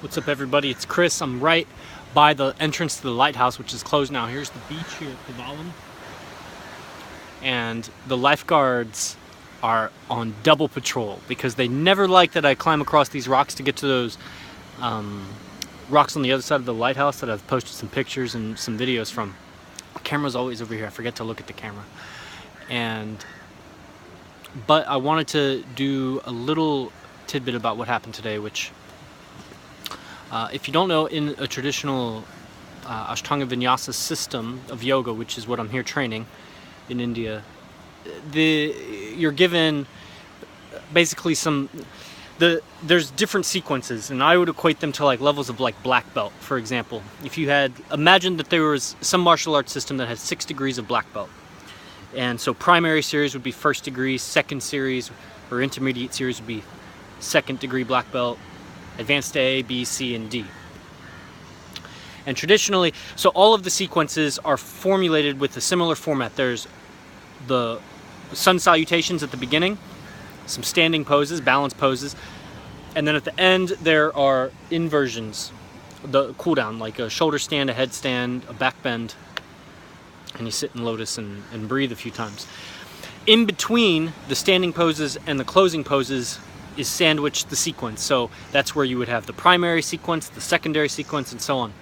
What's up, everybody? It's Chris. I'm right by the entrance to the lighthouse, which is closed now. Here's the beach here at Kovalam. And the lifeguards are on double patrol because they never like that I climb across these rocks to get to those rocks on the other side of the lighthouse that I've posted some pictures and some videos from. The camera's always over here. I forget to look at the camera. But I wanted to do a little tidbit about what happened today, which if you don't know, in a traditional Ashtanga Vinyasa system of yoga, which is what I'm here training in India, you're given basically there's different sequences, and I would equate them to like levels of like black belt, for example. If you had imagined that there was some martial arts system that had 6 degrees of black belt, and so primary series would be 1st degree, second series or intermediate series would be 2nd degree black belt, advanced A, B, C, and D. And traditionally, so all of the sequences are formulated with a similar format. There's the sun salutations at the beginning, some standing poses, balance poses, and then at the end there are inversions, the cool down, like a shoulder stand, a headstand, a back bend, and you sit in lotus and breathe a few times. In between the standing poses and the closing poses is sandwiched the sequence. So that's where you would have the primary sequence, the secondary sequence, and so on.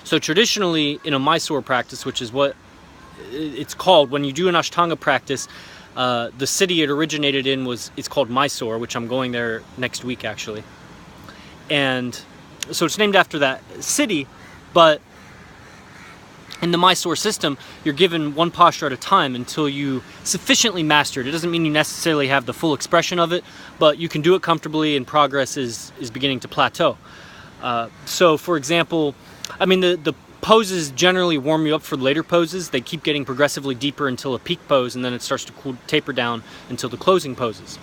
So traditionally in a Mysore practice, which is what it's called, when you do an Ashtanga practice, the city it originated in it's called Mysore, which I'm going there next week actually. And so it's named after that city, but in the Mysore system, you're given one posture at a time until you sufficiently master it. It doesn't mean you necessarily have the full expression of it, but you can do it comfortably and progress is beginning to plateau. So for example, I mean the poses generally warm you up for later poses. They keep getting progressively deeper until a peak pose, and then it starts to taper down until the closing poses.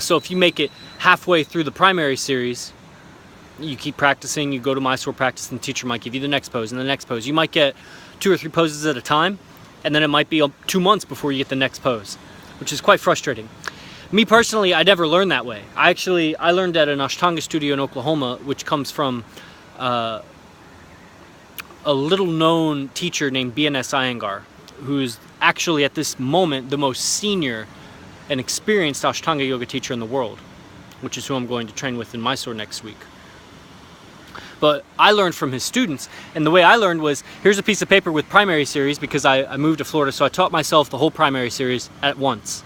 So if you make it halfway through the primary series, you keep practicing, you go to Mysore practice, and the teacher might give you the next pose and the next pose. You might get 2 or 3 poses at a time, and then it might be 2 months before you get the next pose, which is quite frustrating. Me personally, I never learned that way. I learned at an Ashtanga studio in Oklahoma, which comes from a little-known teacher named BNS Iyengar, who's actually at this moment the most senior and experienced Ashtanga yoga teacher in the world, which is who I'm going to train with in Mysore next week. But I learned from his students, and the way I learned was, here's a piece of paper with primary series, because I moved to Florida, so I taught myself the whole primary series at once.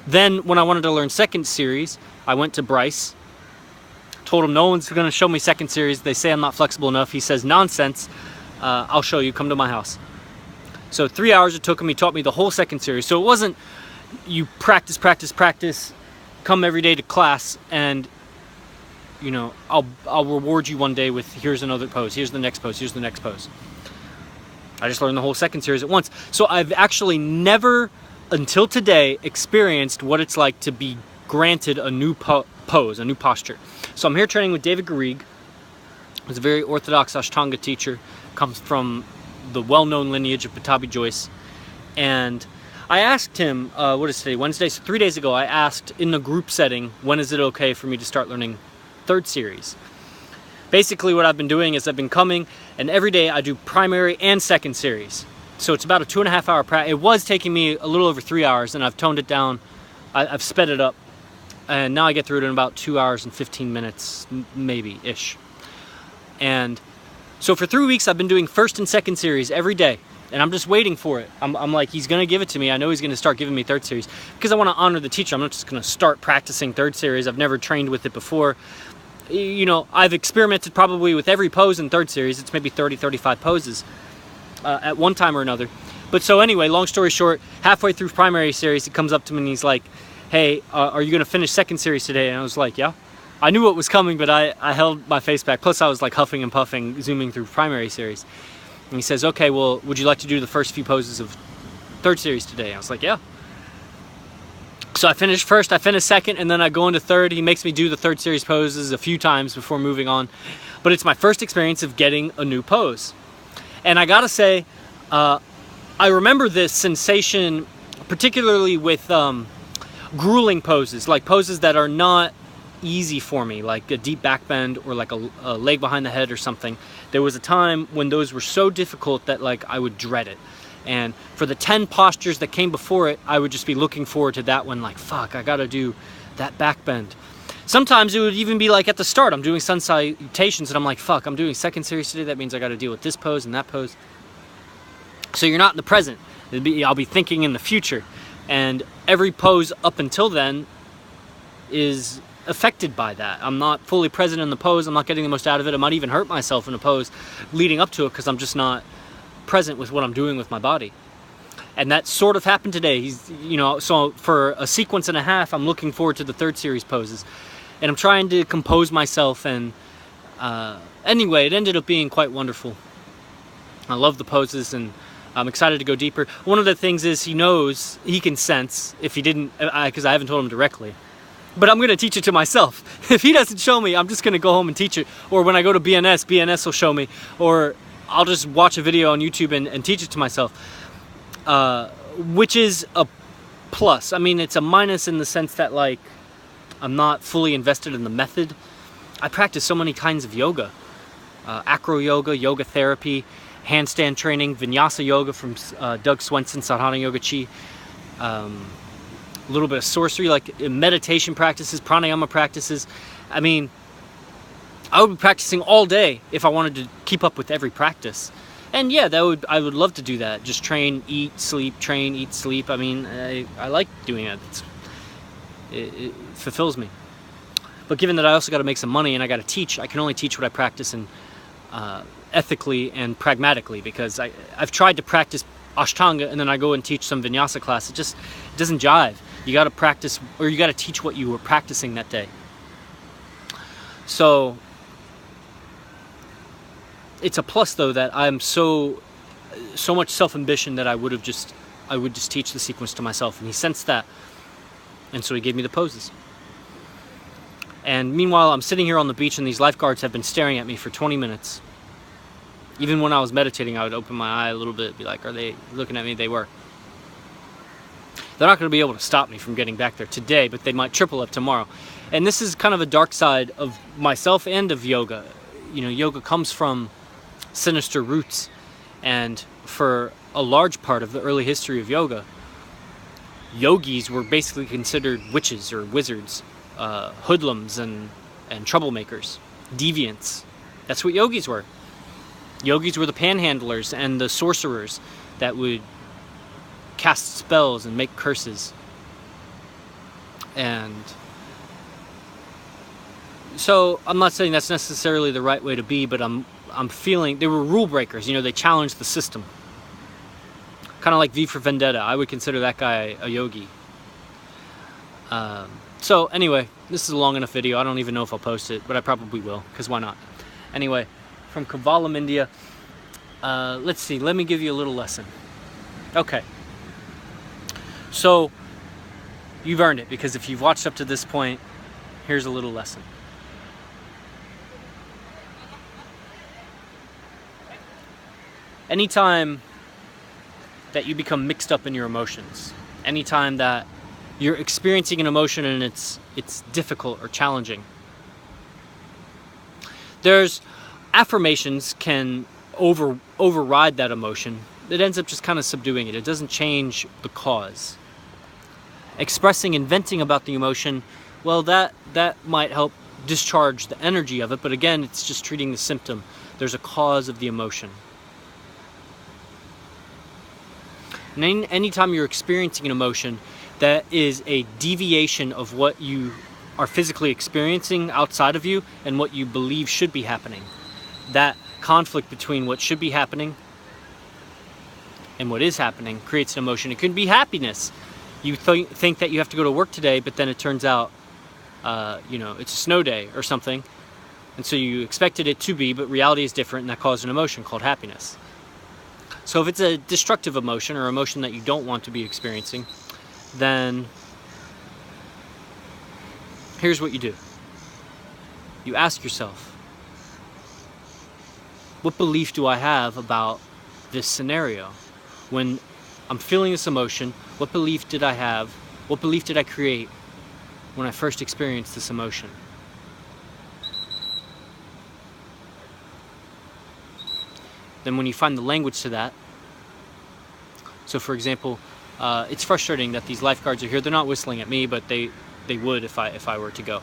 Then when I wanted to learn second series, I went to Bryce, told him no one's going to show me second series, they say I'm not flexible enough. He says, nonsense, I'll show you, come to my house. So 3 hours it took him, he taught me the whole second series. So it wasn't you practice, come every day to class, and you know, I'll reward you one day with here's another pose, here's the next pose, here's the next pose. I just learned the whole second series at once. So I've actually never, until today, experienced what it's like to be granted a new pose, a new posture. So I'm here training with David Garrigues, who's a very orthodox Ashtanga teacher, comes from the well-known lineage of Pattabhi Jois. And I asked him, what is today, Wednesday? So 3 days ago, I asked in a group setting, when is it okay for me to start learning third series? Basically what I've been doing is I've been coming, and every day I do primary and second series. So it's about a 2.5 hour practice. It was taking me a little over 3 hours, and I've toned it down. I've sped it up, and now I get through it in about 2 hours and 15 minutes, maybe-ish. And so for 3 weeks I've been doing first and second series every day, and I'm just waiting for it. I'm like, he's going to give it to me. I know he's going to start giving me third series, because I want to honor the teacher. I'm not just going to start practicing third series. I've never trained with it before. You know, I've experimented probably with every pose in third series. It's maybe 30, 35 poses at one time or another. But so anyway, long story short, halfway through primary series, he comes up to me and he's like, hey, are you going to finish second series today? And I was like, yeah. I knew what was coming, but I held my face back. Plus I was like huffing and puffing, zooming through primary series. And he says, okay, well, would you like to do the first few poses of third series today? I was like, yeah. So I finished first, I finished second, and then I go into third. He makes me do the third series poses a few times before moving on. But it's my first experience of getting a new pose. And I gotta say, I remember this sensation, particularly with grueling poses, like poses that are not easy for me, like a deep back bend or like a leg behind the head or something. There was a time when those were so difficult that like I would dread it. And for the 10 postures that came before it, I would just be looking forward to that one, like, fuck, I gotta do that back bend. Sometimes it would even be like at the start, I'm doing sun salutations and I'm like, fuck, I'm doing second series today, that means I gotta deal with this pose and that pose. So you're not in the present. I'll be thinking in the future. And every pose up until then is affected by that. I'm not fully present in the pose, I'm not getting the most out of it, I might even hurt myself in a pose leading up to it because I'm just not present with what I'm doing with my body. And that sort of happened today. So for a sequence and a half, I'm looking forward to the third series poses. And I'm trying to compose myself, and anyway, it ended up being quite wonderful. I love the poses, and I'm excited to go deeper. One of the things is he knows, he can sense, if he didn't, because I haven't told him directly, but I'm going to teach it to myself. If he doesn't show me, I'm just going to go home and teach it. Or when I go to BNS will show me. Or I'll just watch a video on YouTube and teach it to myself. Which is a plus. I mean, it's a minus in the sense that, like, I'm not fully invested in the method. I practice so many kinds of yoga. Acro yoga, yoga therapy, handstand training, vinyasa yoga from Doug Swenson, Sadhana Yoga Chi. A little bit of sorcery, like meditation practices, pranayama practices. I mean, I would be practicing all day if I wanted to keep up with every practice. And yeah, I would love to do that. Just train, eat, sleep, train, eat, sleep. I mean, I like doing it. It fulfills me. But given that I also got to make some money and I got to teach, I can only teach what I practice and ethically and pragmatically, because I've tried to practice Ashtanga and then I go and teach some vinyasa class. It doesn't jive. You got to practice, or you got to teach what you were practicing that day. So it's a plus though that I'm so much self-ambition that I would just teach the sequence to myself, and he sensed that, and so he gave me the poses. And meanwhile, I'm sitting here on the beach and these lifeguards have been staring at me for 20 minutes. Even when I was meditating, I would open my eye a little bit, be like, are they looking at me? They were. They're not going to be able to stop me from getting back there today, but they might triple up tomorrow. And this is kind of a dark side of myself and of yoga. You know, yoga comes from sinister roots, and for a large part of the early history of yoga, yogis were basically considered witches or wizards, hoodlums and troublemakers, deviants. That's what yogis were. Yogis were the panhandlers and the sorcerers that would cast spells and make curses. And so I'm not saying that's necessarily the right way to be, but I'm feeling they were rule breakers. You know, they challenged the system. Kind of like V for Vendetta. I would consider that guy a yogi. So anyway, this is a long enough video. I don't even know if I'll post it, but I probably will, because why not? Anyway, from Kavalam, India. Let's see, let me give you a little lesson. Okay. So, you've earned it, because if you've watched up to this point, here's a little lesson. Anytime that you become mixed up in your emotions, anytime that you're experiencing an emotion and it's difficult or challenging, there's affirmations can override that emotion. It ends up just kind of subduing it. It doesn't change the cause. Expressing and venting about the emotion, well, that might help discharge the energy of it, but again, it's just treating the symptom. There's a cause of the emotion. And anytime you're experiencing an emotion that is a deviation of what you are physically experiencing outside of you and what you believe should be happening, that conflict between what should be happening and what is happening creates an emotion. It could be happiness. You think that you have to go to work today, but then it turns out, it's a snow day or something, and so you expected it to be, but reality is different, and that caused an emotion called happiness. So if it's a destructive emotion or emotion that you don't want to be experiencing, then here's what you do. You ask yourself, what belief do I have about this scenario? When I'm feeling this emotion, what belief did I have What belief did I create when I first experienced this emotion? Then when you find the language to that, so for example, it's frustrating that these lifeguards are here. They're not whistling at me, but they would if I were to go.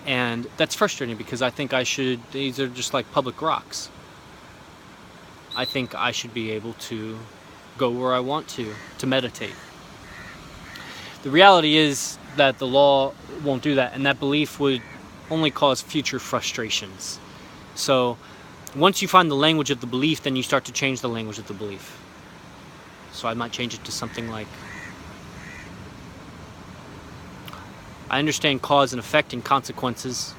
And that's frustrating because I think these are just like public rocks. I think I should be able to go where I want to meditate. The reality is that the law won't do that, and that belief would only cause future frustrations. So once you find the language of the belief, then you start to change the language of the belief. So I might change it to something like, I understand cause and effect and consequences,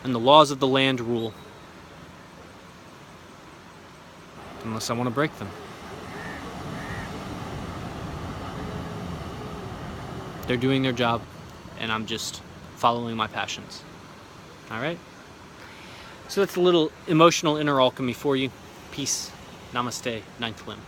and the laws of the land rule, unless I want to break them. They're doing their job, and I'm just following my passions. All right? So that's a little emotional inner alchemy for you. Peace. Namaste. Ninth limb.